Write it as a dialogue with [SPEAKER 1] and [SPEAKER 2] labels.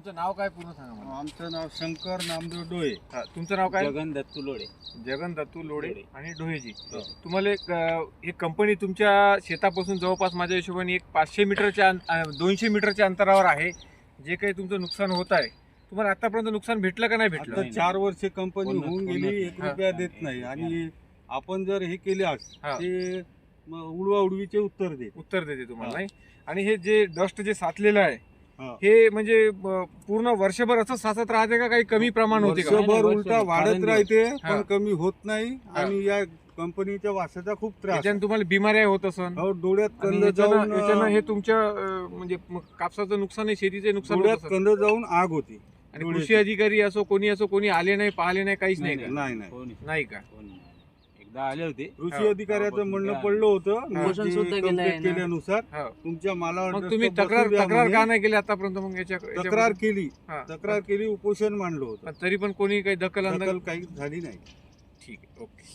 [SPEAKER 1] तुमचं नाव काय पूर्ण सांगा मला.
[SPEAKER 2] आमचं नाव शंकर नामदेव डोळे.
[SPEAKER 1] तुमचं नाव काय?
[SPEAKER 3] जगन दत्तू लोडे.
[SPEAKER 1] जगन दत्तू लोडे आणि डोहेजी.
[SPEAKER 3] हो.
[SPEAKER 1] तुम्हाला एक कंपनी तुमच्या शेतापासून जवळपास माझ्या हिशोबाने एक 500 मीटरच्या 200 मीटरच्या अंतरावर आहे. जे काही तुमचं नुकसान होत आहे, तुम्हाला आतापर्यंत नुकसान भेटलं का नाही भेटलं?
[SPEAKER 2] आता 4 वर्ष कंपनी
[SPEAKER 3] पूर्ण-
[SPEAKER 2] होऊन
[SPEAKER 3] पूर्ण-
[SPEAKER 2] गेली, 1 रुपया देत नाही. आणि आपण जर हे केल्यास
[SPEAKER 1] हा.
[SPEAKER 2] ते उडवा उडवीचे उत्तर देत.
[SPEAKER 1] उत्तर देते तुम्हाला
[SPEAKER 2] हा.
[SPEAKER 1] नाही. आणि हे जे डस्ट जे साचलेलं आहे
[SPEAKER 2] हा.
[SPEAKER 1] हे म्हणजे पूर्ण वर्षभर असं साचत राहते का काही कमी प्रमाण होते का?
[SPEAKER 2] वर्षभर
[SPEAKER 3] नाही,
[SPEAKER 2] उलटा
[SPEAKER 3] वर्षभर.
[SPEAKER 2] वाढत
[SPEAKER 3] कारण
[SPEAKER 2] राहते,
[SPEAKER 1] हा.
[SPEAKER 2] पण कमी होत नाही.
[SPEAKER 1] हा.
[SPEAKER 2] आणि या कंपनीच्या वासाचा खूप त्रास आहे.
[SPEAKER 1] त्याच्याने तुम्हाला बिमाऱ्या होत असन.
[SPEAKER 2] हो, डोळ्यात
[SPEAKER 1] आणि
[SPEAKER 2] कंद
[SPEAKER 1] याच्यानं याच्यानं
[SPEAKER 2] जाऊन
[SPEAKER 1] हे तुमच्या म्हणजे कापसाचं नुकसान आहे, शेतीचे नुकसान होत
[SPEAKER 2] डोळ्यात
[SPEAKER 1] असन.
[SPEAKER 2] कंद जाऊन आग होती.
[SPEAKER 1] आणि
[SPEAKER 2] डोळ्याची.
[SPEAKER 1] कृषी अधिकारी असो कोणी आले नाही, पाहिले नाही, काहीच नाही का?
[SPEAKER 2] नाही नाही
[SPEAKER 3] कोणी
[SPEAKER 1] नाही का?
[SPEAKER 3] कोणी. एकदा आले होते.
[SPEAKER 2] कृषी
[SPEAKER 1] हा.
[SPEAKER 2] अधिकाऱ्याचं म्हणणं
[SPEAKER 3] हा.
[SPEAKER 2] पडलं होतं.
[SPEAKER 3] उपोषण
[SPEAKER 2] म्हणजे
[SPEAKER 3] सुद्धा केलंय
[SPEAKER 2] कंप्लेंट
[SPEAKER 3] ना.
[SPEAKER 2] केल्यानुसार
[SPEAKER 1] हो.
[SPEAKER 2] तुमच्या मालावर
[SPEAKER 1] मग
[SPEAKER 2] दस्त
[SPEAKER 1] तुम्ही
[SPEAKER 2] बसू
[SPEAKER 1] तक्रार
[SPEAKER 2] द्या
[SPEAKER 1] तक्रार
[SPEAKER 2] म्हणे.
[SPEAKER 1] का नाही केली आतापर्यंत? मग
[SPEAKER 2] तक्रार केली.
[SPEAKER 1] हा.
[SPEAKER 2] तक्रार केली, उपोषण मांडलं होतं.
[SPEAKER 1] पण तरी पण कोणी काही दखल
[SPEAKER 2] दखल
[SPEAKER 1] अंदाज.
[SPEAKER 2] काही झाली नाही.
[SPEAKER 1] ठीक आहे, ओके.